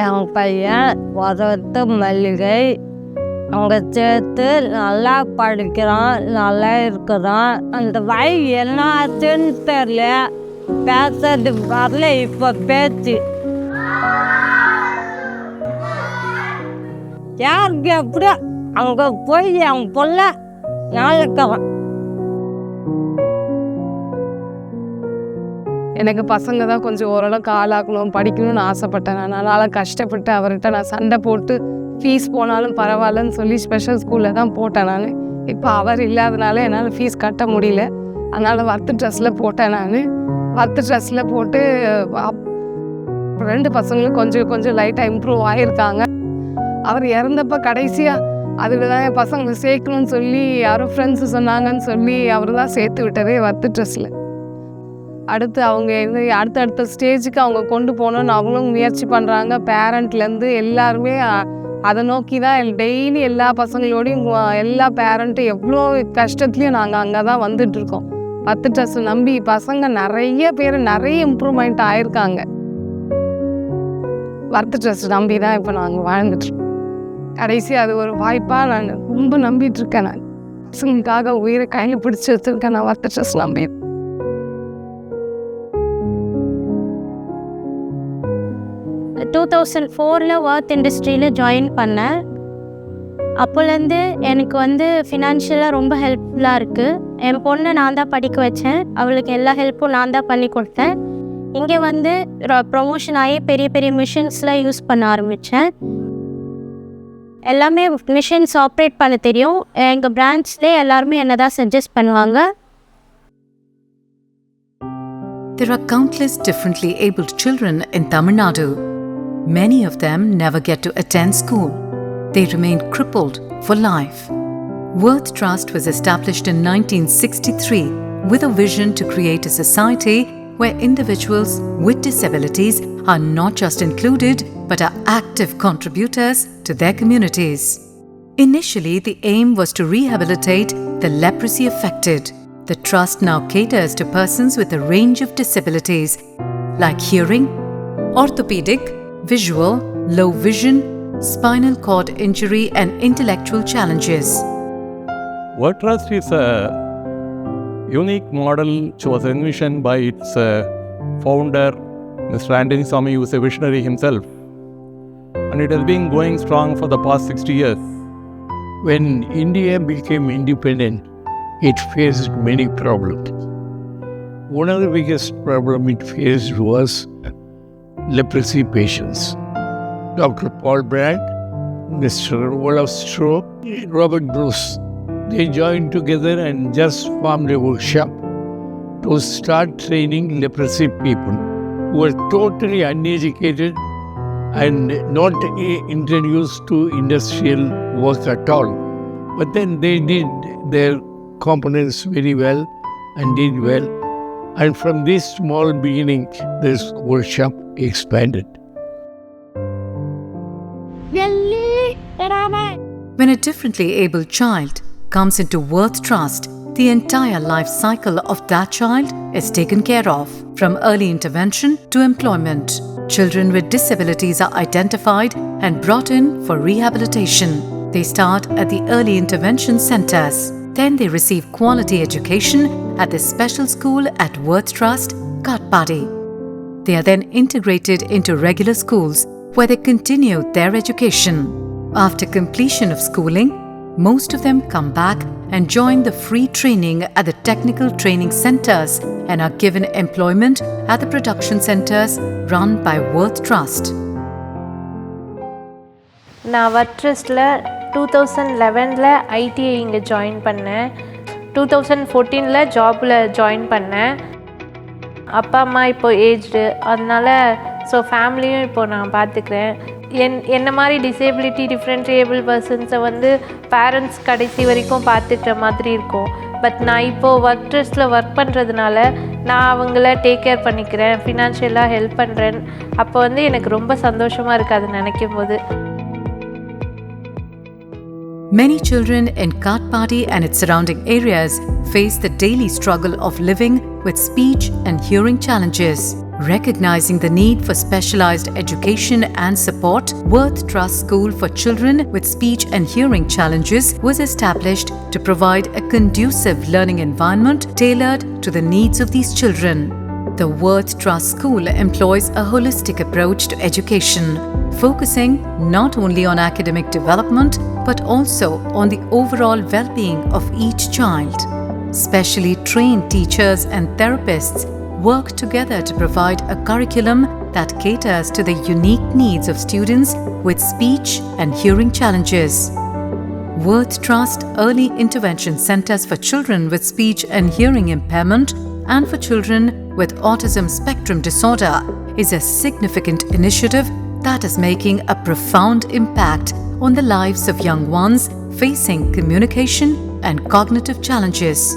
என் பையன் உதவத்து மல்லிகை அங்கே சேர்த்து நல்லா படிக்கிறான், நல்லா இருக்கிறான். அந்த வாய் என்ன ஆச்சுன்னு தெரியல, பேசுறது வரல. இப்போ பேச்சு யாருக்கு எப்படியா அங்கே போய் என் பொண்ண நாளைக்கிறேன். எனக்கு பசங்க தான் கொஞ்சம் ஓரளவுக்கு ஆளாக்கணும், படிக்கணும்னு ஆசைப்பட்டேன். அதனால் கஷ்டப்பட்டு அவர்கிட்ட நான் சண்டை போட்டு ஃபீஸ் போனாலும் பரவாயில்லன்னு சொல்லி ஸ்பெஷல் ஸ்கூலில் தான் போட்டேன் நான். இப்போ அவர் இல்லாதனால என்னால் ஃபீஸ் கட்ட முடியல. அதனால் வர்த்து ட்ரெஸ்ஸில் போட்டேன் நான். வர்த்து ட்ரெஸ்ஸில் போட்டு 2 பசங்களும் கொஞ்சம் லைட்டாக இம்ப்ரூவ் ஆகியிருக்காங்க. அவர் இறந்தப்போ கடைசியாக அதில் தான் என் பசங்களை சேர்க்கணும்னு சொல்லி யாரோ ஃப்ரெண்ட்ஸு சொன்னாங்கன்னு சொல்லி அவர் தான் சேர்த்து விட்டதே வர்த்து ட்ரெஸ்ஸில். அடுத்து அவங்க அடுத்தடுத்த ஸ்டேஜுக்கு அவங்க கொண்டு போகணுன்னு அவங்களும் முயற்சி பண்ணுறாங்க. பேரண்ட்லேருந்து எல்லாருமே அதை நோக்கி தான் டெய்லி எல்லா பசங்களோடையும் எல்லா பேரண்ட்டும் எவ்வளோ கஷ்டத்துலையும் நாங்கள் அங்கே தான் வந்துட்டுருக்கோம். வர்த்து ட்ரெஸ் நம்பி பசங்க நிறைய பேர் நிறைய இம்ப்ரூவ்மெண்ட் ஆயிருக்காங்க. வர்த்து ட்ரெஸ் நம்பி தான் இப்போ நாங்கள் வாழ்ந்துட்டுருக்கோம். கடைசி அது ஒரு வாய்ப்பாக நான் ரொம்ப நம்பிட்டுருக்கேன். நான் பசங்களுக்காக உயிரை கையில் பிடிச்சி வச்சுருக்கேன். நான் வர்த்து ட்ரெஸ் நம்பி 2004 ஒர்க் இண்டஸ்ட்ரியில் ஜாயின் பண்ணேன். அப்போலேருந்து எனக்கு ஃபினான்ஷியலாக ரொம்ப ஹெல்ப்ஃபுல்லாக இருக்குது. என் பொண்ணை நான் தான் படிக்க வச்சேன். அவளுக்கு எல்லா ஹெல்ப்பும் நான் தான் பண்ணி கொடுத்தேன். இங்கே ப்ரொமோஷன் ஆகி பெரிய பெரிய மிஷின்ஸ்லாம் யூஸ் பண்ண ஆரம்பித்தேன். எல்லாமே மிஷின்ஸ் ஆப்ரேட் பண்ண தெரியும். எங்கள் பிரான்ச்லேயே எல்லாருமே என்ன தான் சஜஸ்ட் பண்ணுவாங்க. There are countless differently abled children in Tamil Nadu. Many of them never get to attend school. They remain crippled for life. Worth Trust was established in 1963 with a vision to create a society where individuals with disabilities are not just included but are active contributors to their communities. Initially, the aim was to rehabilitate the leprosy affected. The trust now caters to persons with a range of disabilities like hearing, orthopedic, visual, low vision, spinal cord injury and intellectual challenges. Worth Trust is a unique model which was envisioned by its founder, Mr. Anthony Swami, who is a visionary himself. And it has been going strong for the past 60 years. When India became independent, it faced many problems. One of the biggest problems it faced was leprosy patients. Dr. Paul Brandt, Mr. Olaf Stroh, Robert Bruce, they joined together and just formed a workshop to start training leprosy people who were totally uneducated and not introduced to industrial work at all. But then they did their components very well and did well. And from this small beginning, this workshop expanded. When a differently abled child comes into Worth Trust, the entire life cycle of that child is taken care of, from early intervention to employment. Children with disabilities are identified and brought in for rehabilitation. They start at the early intervention centers. Then they receive quality education at the special school at Worth Trust, Katpadi. They are then integrated into regular schools where they continue their education. After completion of schooling, most of them come back and join the free training at the technical training centers and are given employment at the production centers run by Worth Trust. நான் வர்த் ட்ரஸ்ட்டில் 2011 ITI இங்கே join பண்ணேன். 2014 ஜாபில் join பண்ணேன். அப்பா அம்மா இப்போது aged, அதனால் ஃபேமிலியும் இப்போது நான் பார்த்துக்கிறேன். என்ன மாதிரி டிஃப்ரெண்ட் ஏபிள் பர்சன்ஸை பேரண்ட்ஸ் கடைசி வரைக்கும் பார்த்துக்கிற மாதிரி இருக்கும். பட் நான் இப்போது ஒர்க் ட்ரஸ்ட்டில் ஒர்க் பண்ணுறதுனால நான் அவங்கள டேக் கேர் பண்ணிக்கிறேன், ஃபினான்ஷியலாக ஹெல்ப் பண்ணுறேன். அப்போ எனக்கு ரொம்ப சந்தோஷமாக இருக்குது அதை நினைக்கும் போது. Many children in Katpadi and its surrounding areas face the daily struggle of living with speech and hearing challenges. Recognizing the need for specialized education and support, Worth Trust School for Children with Speech and Hearing Challenges was established to provide a conducive learning environment tailored to the needs of these children. The Worth Trust School employs a holistic approach to education, focusing not only on academic development but also on the overall well-being of each child. Specially trained teachers and therapists work together to provide a curriculum that caters to the unique needs of students with speech and hearing challenges. Worth Trust Early Intervention Centers for Children with Speech and Hearing Impairment and for children with autism spectrum disorder is a significant initiative that is making a profound impact on the lives of young ones facing communication and cognitive challenges.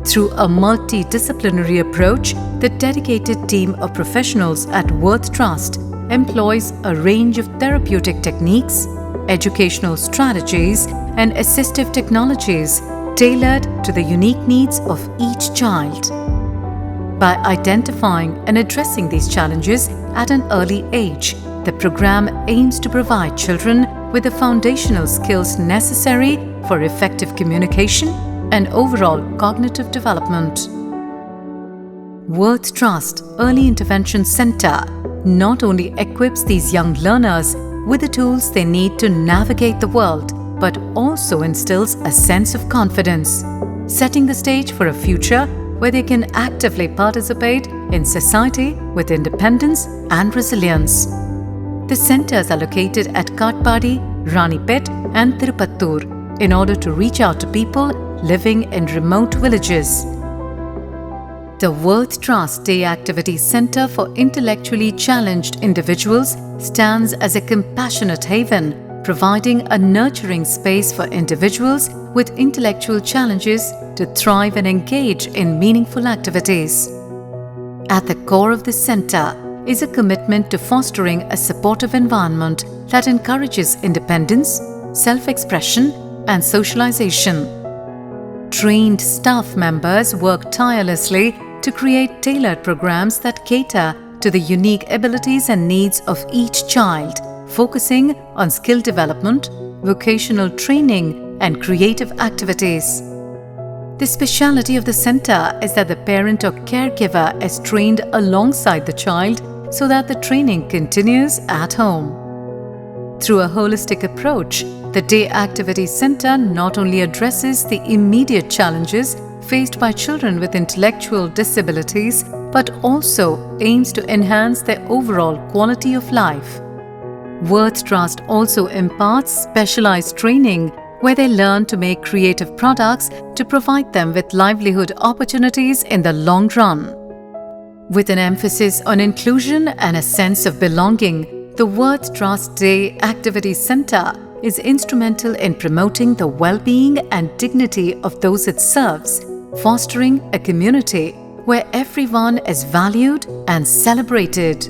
Through a multidisciplinary approach, the dedicated team of professionals at Worth Trust employs a range of therapeutic techniques, educational strategies, and assistive technologies tailored to the unique needs of each child. By identifying and addressing these challenges at an early age, the program aims to provide children with the foundational skills necessary for effective communication and overall cognitive development. Worth Trust Early Intervention Center not only equips these young learners with the tools they need to navigate the world, but also instills a sense of confidence, setting the stage for a future where they can actively participate in society with independence and resilience. The centers are located at Katpadi, Ranipet, and Tirupattur in order to reach out to people living in remote villages. The Worth Trust Day Activity Center for Intellectually Challenged Individuals stands as a compassionate haven, providing a nurturing space for individuals with intellectual challenges to thrive and engage in meaningful activities. At the core of this center is a commitment to fostering a supportive environment that encourages independence, self-expression, and socialization. Trained staff members work tirelessly to create tailored programs that cater to the unique abilities and needs of each child, focusing on skill development, vocational training, and creative activities. The speciality of the center is that the parent or caregiver is trained alongside the child so that the training continues at home. Through a holistic approach, the Day Activity Center not only addresses the immediate challenges faced by children with intellectual disabilities, but also aims to enhance their overall quality of life. Worth Trust also imparts specialized training where they learn to make creative products to provide them with livelihood opportunities in the long run. With an emphasis on inclusion and a sense of belonging, the Worth Trust Day Activity Center is instrumental in promoting the well-being and dignity of those it serves, fostering a community where everyone is valued and celebrated.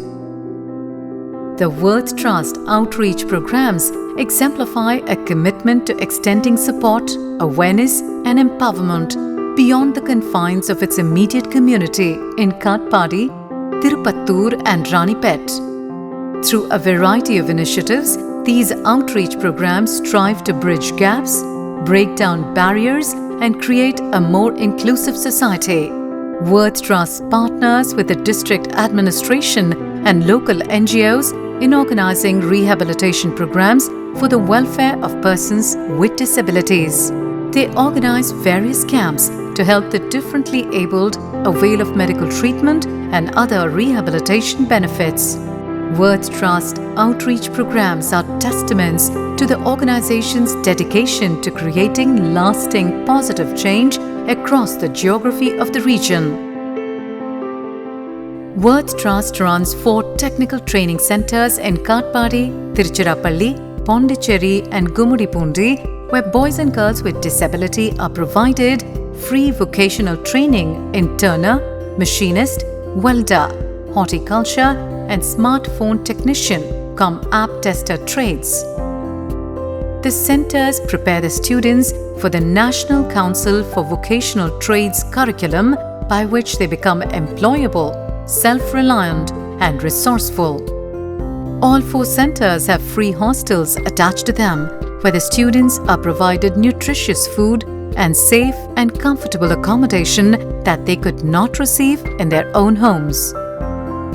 The Worth Trust outreach programs exemplify a commitment to extending support, awareness, and empowerment beyond the confines of its immediate community in Katpadi, Tirupattur, and Ranipet. Through a variety of initiatives, these outreach programs strive to bridge gaps, break down barriers, and create a more inclusive society. Worth Trust partners with the district administration and local NGOs in organizing rehabilitation programs for the welfare of persons with disabilities. They organize various camps to help the differently abled avail of medical treatment and other rehabilitation benefits. Worth Trust outreach programs are testaments to the organization's dedication to creating lasting positive change across the geography of the region. Worth Trust runs 4 technical training centers in Katpadi, Tiruchirappalli, Pondicherry, and Gumudipundi, where boys and girls with disability are provided free vocational training in turner, machinist, welder, horticulture, and smartphone technician cum app tester trades. The centers prepare the students for the National Council for Vocational Trades curriculum, by which they become employable self-reliant, and resourceful. All 4 centers have free hostels attached to them, where the students are provided nutritious food and safe and comfortable accommodation that they could not receive in their own homes.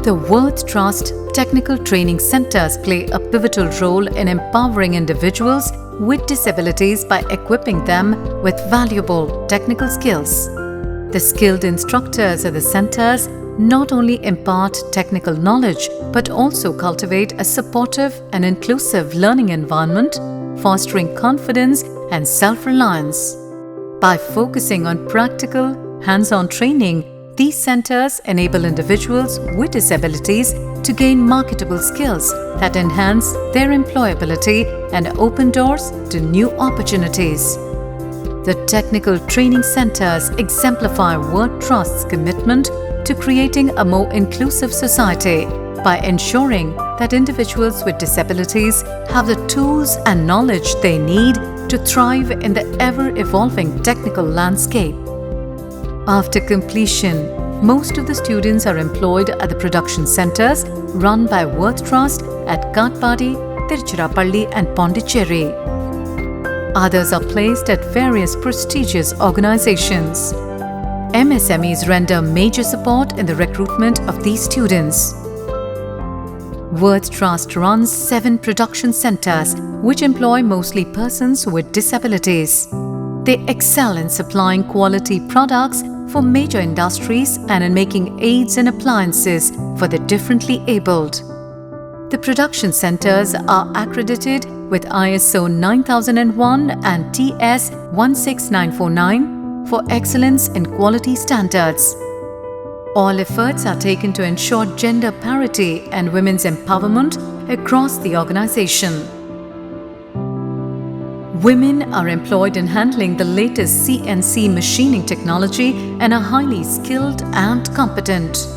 The Worth Trust Technical Training Centers play a pivotal role in empowering individuals with disabilities by equipping them with valuable technical skills. The skilled instructors at the centers not only impart technical knowledge but also cultivate a supportive and inclusive learning environment, fostering confidence and self-reliance. By focusing on practical, hands-on training, these centers enable individuals with disabilities to gain marketable skills that enhance their employability and open doors to new opportunities. The technical training centers exemplify Worth Trust's commitment to creating a more inclusive society by ensuring that individuals with disabilities have the tools and knowledge they need to thrive in the ever-evolving technical landscape. After completion, most of the students are employed at the production centers run by Worth Trust at Katpadi, Tiruchirappalli and Pondicherry. Others are placed at various prestigious organizations. MSMEs render major support in the recruitment of these students. Worth Trust runs 7 production centers which employ mostly persons with disabilities. They excel in supplying quality products for major industries and in making aids and appliances for the differently abled. The production centers are accredited with ISO 9001 and TS 16949 for excellence in quality standards. All efforts are taken to ensure gender parity and women's empowerment across the organization. Women are employed in handling the latest CNC machining technology and are highly skilled and competent.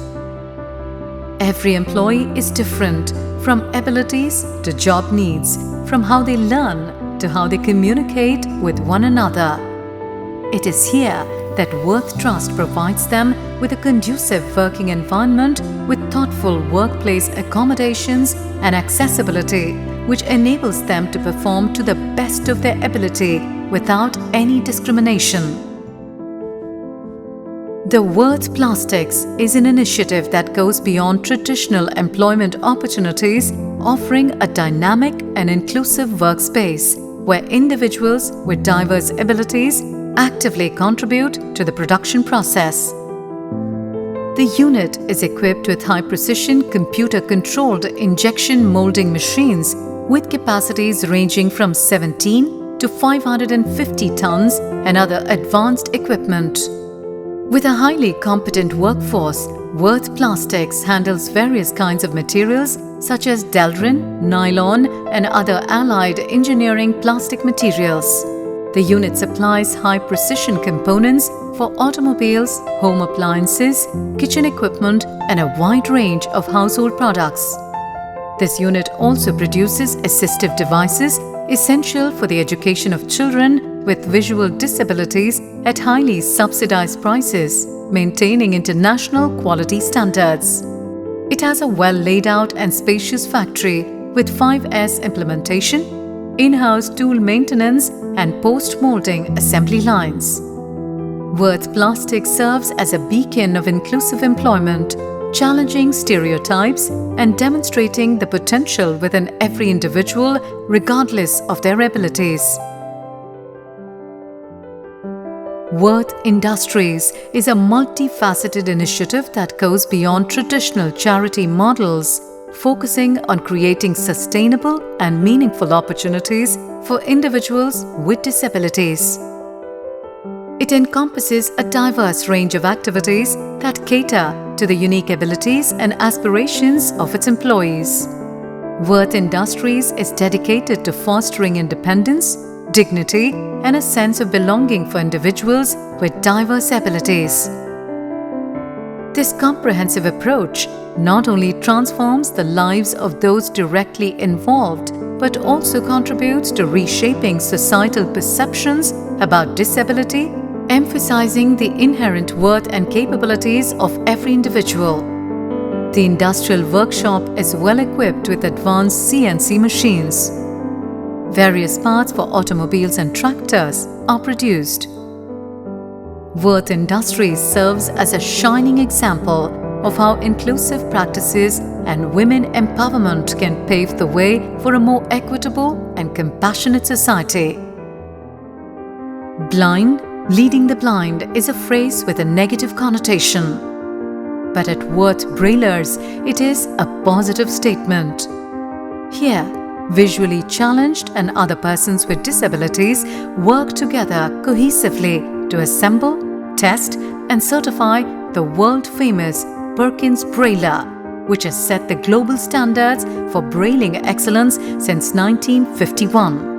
Every employee is different, from abilities to job needs, from how they learn to how they communicate with one another. It is here that Worth Trust provides them with a conducive working environment with thoughtful workplace accommodations and accessibility, which enables them to perform to the best of their ability without any discrimination. The Worth Plastics is an initiative that goes beyond traditional employment opportunities, offering a dynamic and inclusive workspace where individuals with diverse abilities actively contribute to the production process. The unit is equipped with high-precision computer-controlled injection molding machines with capacities ranging from 17 to 550 tons and other advanced equipment. With a highly competent workforce, Worth Plastics handles various kinds of materials such as Delrin, nylon, and other allied engineering plastic materials. The unit supplies high-precision components for automobiles, home appliances, kitchen equipment, and a wide range of household products. This unit also produces assistive devices essential for the education of children with visual disabilities at highly subsidized prices, maintaining international quality standards. It has a well-laid-out and spacious factory with 5S implementation, in-house tool maintenance, and post-molding assembly lines. Worth Plastics serves as a beacon of inclusive employment, challenging stereotypes and demonstrating the potential within every individual regardless of their abilities. Worth Industries is a multifaceted initiative that goes beyond traditional charity models, focusing on creating sustainable and meaningful opportunities for individuals with disabilities. It encompasses a diverse range of activities that cater to the unique abilities and aspirations of its employees. Worth Industries is dedicated to fostering independence, dignity, and a sense of belonging for individuals with diverse abilities. This comprehensive approach not only transforms the lives of those directly involved, but also contributes to reshaping societal perceptions about disability, emphasizing the inherent worth and capabilities of every individual. The industrial workshop is well equipped with advanced CNC machines. Various parts for automobiles and tractors are produced. Worth Industries serves as a shining example of how inclusive practices and women empowerment can pave the way for a more equitable and compassionate society. Blind leading the blind is a phrase with a negative connotation. But at Worth Braillers, it is a positive statement. Here, visually challenged and other persons with disabilities work together cohesively to assemble, test, and certify the world-famous Perkins Brailler, which has set the global standards for brailing excellence since 1951.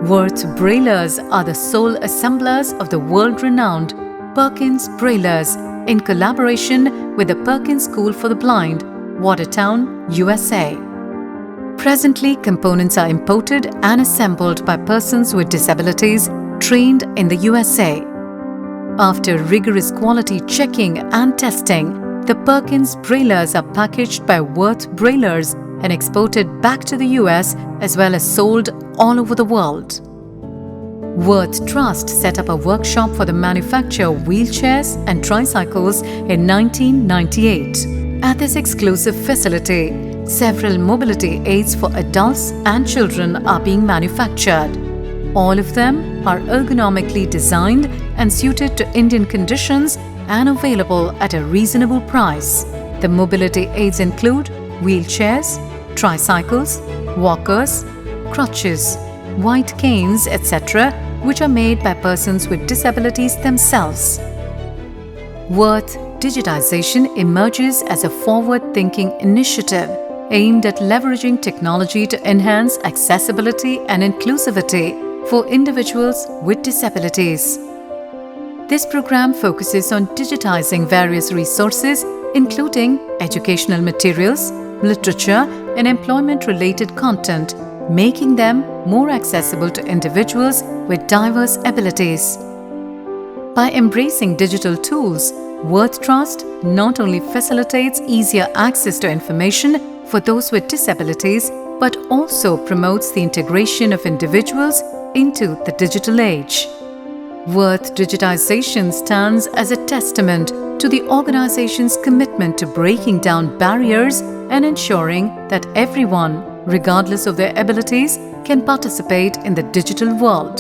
Worth Braillers are the sole assemblers of the world-renowned Perkins Braillers in collaboration with the Perkins School for the Blind, Watertown, USA. Presently, components are imported and assembled by persons with disabilities trained in the USA. After rigorous quality checking and testing, the Perkins Braillers are packaged by Worth Braillers and exported back to the US as well as sold all over the world. Worth Trust set up a workshop for the manufacture of wheelchairs and tricycles in 1998. At this exclusive facility, several mobility aids for adults and children are being manufactured. All of them are ergonomically designed and suited to Indian conditions and available at a reasonable price. The mobility aids include wheelchairs, tricycles, walkers, crutches, white canes, etc., which are made by persons with disabilities themselves. Worth Digitization emerges as a forward-thinking initiative aimed at leveraging technology to enhance accessibility and inclusivity for individuals with disabilities. This program focuses on digitizing various resources, including educational materials, literature, and employment-related content, making them more accessible to individuals with diverse abilities. By embracing digital tools, Worth Trust not only facilitates easier access to information for those with disabilities, but also promotes the integration of individuals into the digital age. Worth Digitization stands as a testament to the organization's commitment to breaking down barriers and ensuring that everyone, regardless of their abilities, can participate in the digital world.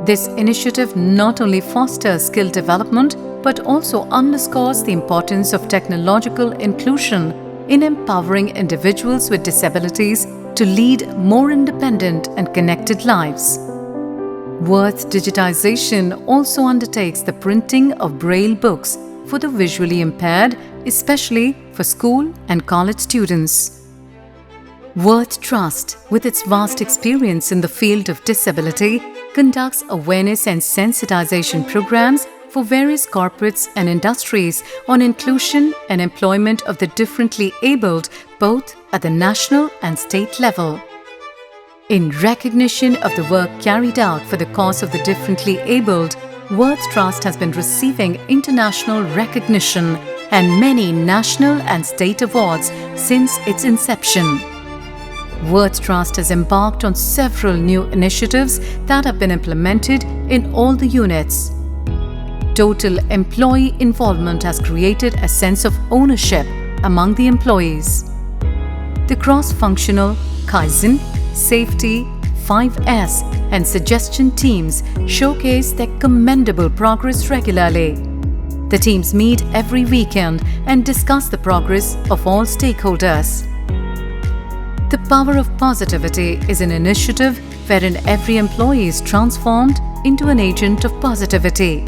This initiative not only fosters skill development but also underscores the importance of technological inclusion in empowering individuals with disabilities to lead more independent and connected lives. Worth Digitization also undertakes the printing of Braille books for the visually impaired, especially for school and college students. Worth Trust, with its vast experience in the field of disability, conducts awareness and sensitization programs for various corporates and industries on inclusion and employment of the differently abled both at the national and state level. In recognition of the work carried out for the cause of the differently abled, Worth Trust has been receiving international recognition and many national and state awards since its inception. Worth Trust has embarked on several new initiatives that have been implemented in all the units. Total employee involvement has created a sense of ownership among the employees. The cross-functional Kaizen, Safety, 5S and Suggestion teams showcase their commendable progress regularly. The teams meet every weekend and discuss the progress of all stakeholders. The Power of Positivity is an initiative wherein every employee is transformed into an agent of positivity.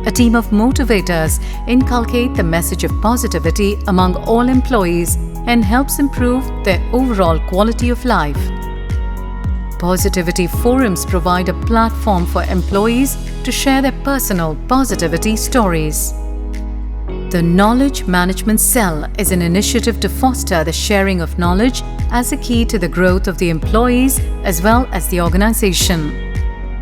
A team of motivators inculcate the message of positivity among all employees and helps improve their overall quality of life. Positivity forums provide a platform for employees to share their personal positivity stories. The Knowledge Management Cell is an initiative to foster the sharing of knowledge as a key to the growth of the employees as well as the organization.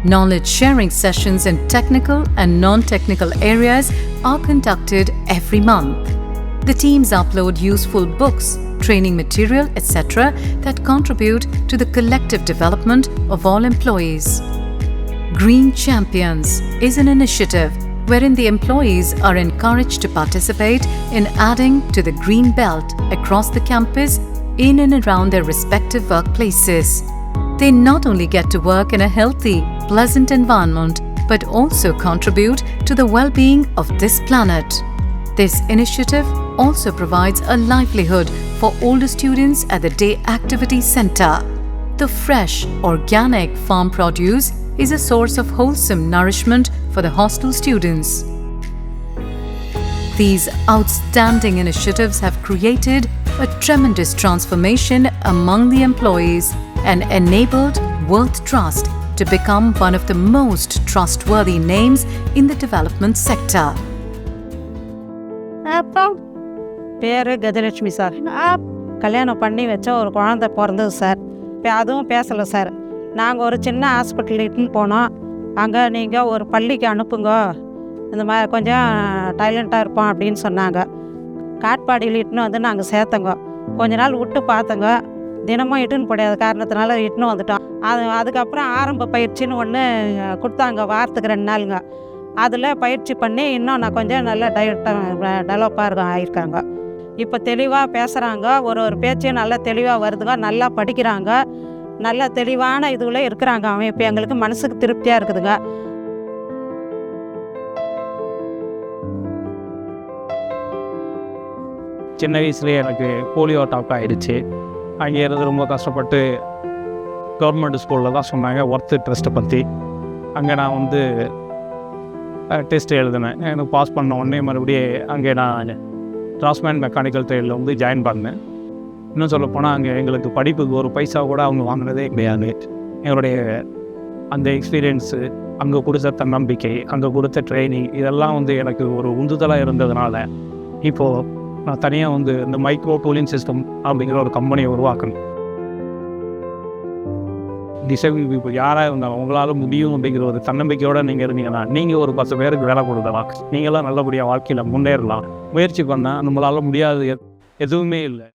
Knowledge sharing sessions in technical and non-technical areas are conducted every month. The teams upload useful books, training material, etc. that contribute to the collective development of all employees. Green Champions is an initiative wherein the employees are encouraged to participate in adding to the green belt across the campus in and around their respective workplaces. They not only get to work in a healthy, pleasant environment, but also contribute to the well-being of this planet. This initiative also provides a livelihood for older students at the Day Activity Center. The fresh, organic farm produce is a source of wholesome nourishment for the hostel students. These outstanding initiatives have created a tremendous transformation among the employees and enabled Worth Trust to become one of the most trustworthy names in the development sector. அப்புறம் பேர் Gajalakshmi sir. கல்யாணம் பண்ணி வச்ச ஒரு குழந்தை பிறந்தது sir. அதுவும் பேசலை சார். நாங்கள் ஒரு சின்ன ஹாஸ்பிட்டல் இட்டுன்னு போனோம். அங்கே நீங்கள் ஒரு பள்ளிக்கு அனுப்புங்க, இந்த மாதிரி கொஞ்சம் டைலண்ட்டாக இருப்போம் அப்படின்னு சொன்னாங்க. காட்பாடியில் இட்டுன்னு வந்து நாங்கள் சேர்த்தோங்க. கொஞ்ச நாள் விட்டு பார்த்தோங்க. தினமும் இட்டுன்னு போடாத காரணத்தினால இட்டுன்னு வந்துட்டோம். அதுக்கப்புறம் ஆரம்ப பயிற்சின்னு ஒன்று கொடுத்தாங்க, வாரத்துக்கு 2 நாளுங்க. அதில் பயிற்சி பண்ணி இன்னும் நான் கொஞ்சம் நல்லா டெவலப்பாக ஆகியிருக்காங்க. இப்போ தெளிவாக பேசுகிறாங்க, ஒரு பேச்சையும் நல்லா தெளிவாக வருதுங்க, நல்லா படிக்கிறாங்க, நல்ல தெளிவான இதுவில் இருக்கிறாங்க. அவன் இப்போ எங்களுக்கு மனசுக்கு திருப்தியாக இருக்குதுங்க. சின்ன வயசுலேயே எனக்கு போலியோ அட்டாக் ஆகிடுச்சு. அங்கே இருந்து ரொம்ப கஷ்டப்பட்டு கவர்மெண்ட் ஸ்கூலில் தான் சொன்னாங்க ஒர்த்து ட்ரஸ்ட்டை பற்றி. அங்கே நான் வந்து டெஸ்ட் எழுதினேன். எனக்கு பாஸ் பண்ண உடனே மறுபடியும் அங்கே நான் டிராஸ்மேன் மெக்கானிக்கல் ட்ரேடில் வந்து ஜாயின் பண்ணேன். இன்னும் சொல்லப்போனால் அங்கே எங்களுக்கு படிப்புக்கு ஒரு பைசா கூட அவங்க வாங்கினதே கிடையாது. எங்களுடைய அந்த எக்ஸ்பீரியன்ஸு, அங்கே கொடுத்த தன்னம்பிக்கை, அங்கே கொடுத்த ட்ரைனிங், இதெல்லாம் வந்து எனக்கு ஒரு உந்துதலாக இருந்ததுனால இப்போது நான் தனியாக வந்து இந்த மைக்ரோ டூலிங் சிஸ்டம் அப்படிங்கிற ஒரு கம்பெனியை உருவாக்கணும். டிசேபிள் பீப்புள் யாராக இருந்தாலும் உங்களால் முடியும் அப்படிங்கிற ஒரு தன்னம்பிக்கையோடு நீங்கள் இருந்தீங்கன்னா நீங்கள் ஒரு 10 பேருக்கு வேலை கொடுக்கலாம். நீங்களாம் நல்லபடியாக வாழ்க்கையில் முன்னேறலாம். முயற்சி பண்ணால் நம்மளால் முடியாது எதுவுமே இல்லை.